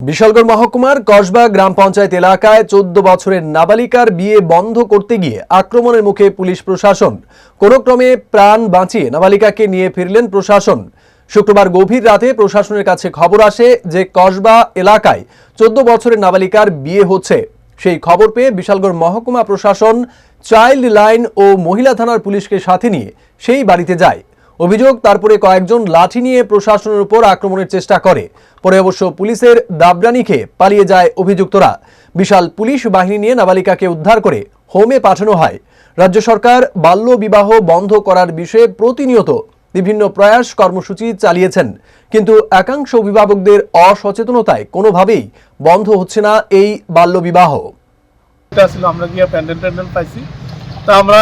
বিশালগড় মহকুমার কসবা গ্রাম পঞ্চায়েত এলাকায় 14 বছরের নাবালিকার বিয়ে বন্ধ করতে গিয়ে আক্রমণের মুখে পুলিশ প্রশাসন। কোনো ক্রমে প্রাণ বাঁচিয়ে নাবালিকাকে নিয়ে ফিরলেন প্রশাসন। শুক্রবার গভীর রাতে প্রশাসনের কাছে খবর আসে যে কসবা এলাকায় 14 বছরের নাবালিকার বিয়ে হচ্ছে। সেই খবর পেয়ে বিশালগড় মহকুমা প্রশাসন চাইল্ড লাইন ও মহিলা থানার পুলিশকে সাথে নিয়ে সেই বাড়িতে যায়। অভিযোগ, তারপরে কয়েকজন লাঠি নিয়ে প্রশাসনের উপর আক্রমণের চেষ্টা করে। পরে অবশ্য পুলিশের দাবরানি খেয়ে পালিয়ে যায় অভিযুক্তরা। বিশাল পুলিশ বাহিনী নিয়ে নাবালিকাকে উদ্ধার করে হোমে পাঠানো হয়। রাজ্য সরকার বাল্য বিবাহ বন্ধ করার বিষয়ে প্রতিনিয়ত বিভিন্ন প্রয়াস কর্মসূচি চালিয়েছেন, কিন্তু একাংশ অভিভাবকদের অসচেতনতায় কোনোভাবেই বন্ধ হচ্ছে না এই বাল্য বিবাহ। আমরা গিয়ে প্যান্ডেল পাইছি, তা আমরা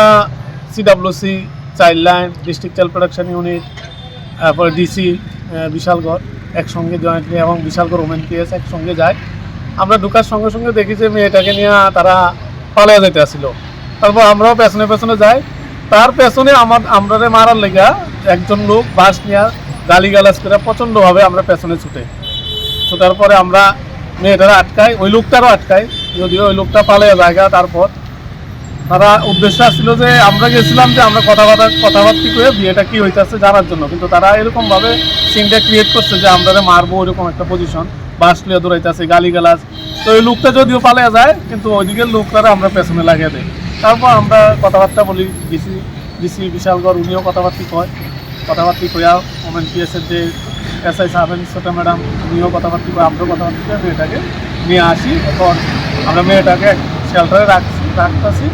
CWC, child line, district child protection unit, তারপরে ডিসি বিশালগড় একসঙ্গে জয়েন্টলি এবং বিশালগড় ওমেন পিএস একসঙ্গে যায়। আমরা ঢোকার সঙ্গে সঙ্গে দেখি যে মেয়েটাকে নিয়ে তারা পালিয়ে যেতে আসছিল। তারপর আমরাও পেছনে পেছনে যাই। তার পেছনে আমরা মারার লেগা একজন লোক বাস নিয়ে গালিগালাজ করে প্রচণ্ডভাবে আমরা পেছনে ছুটার পরে আমরা মেয়েটারা আটকাই, ওই লোকটারও আটকাই, যদিও ওই লোকটা পালিয়ে জায়গা। তারপর তারা উদ্দেশ্য ছিল যে আমরা গেছিলাম যে আমরা কথাবার্তা করে বিয়েটা কি হইতেছে জানার জন্য, কিন্তু তারা এরকমভাবে সিনটা ক্রিয়েট করছে যে আমরা মারবো এরকম একটা পজিশন, বাস লিয়ে দৌড়াইতেছে, গালিগালাজ। তো ওই লোকটা যদিও পালিয়ে যায়, কিন্তু ওইদিকের লোকটারা আমরা পেছনে লাগিয়ে দেয়। তারপর আমরা কথাবার্তা বলি, ডিসি বিশালগড় উনিও কথাবার্তা কয়া, ওমেন পিএসের যে এসআই সাহেব ছোট ম্যাডাম উনিও কথাবার্তা কয়, আমরাও কথাবার্তা করে মেয়েটাকে নিয়ে আসি। এখন আমরা মেয়েটাকে শেল্টারে রাখতেছি।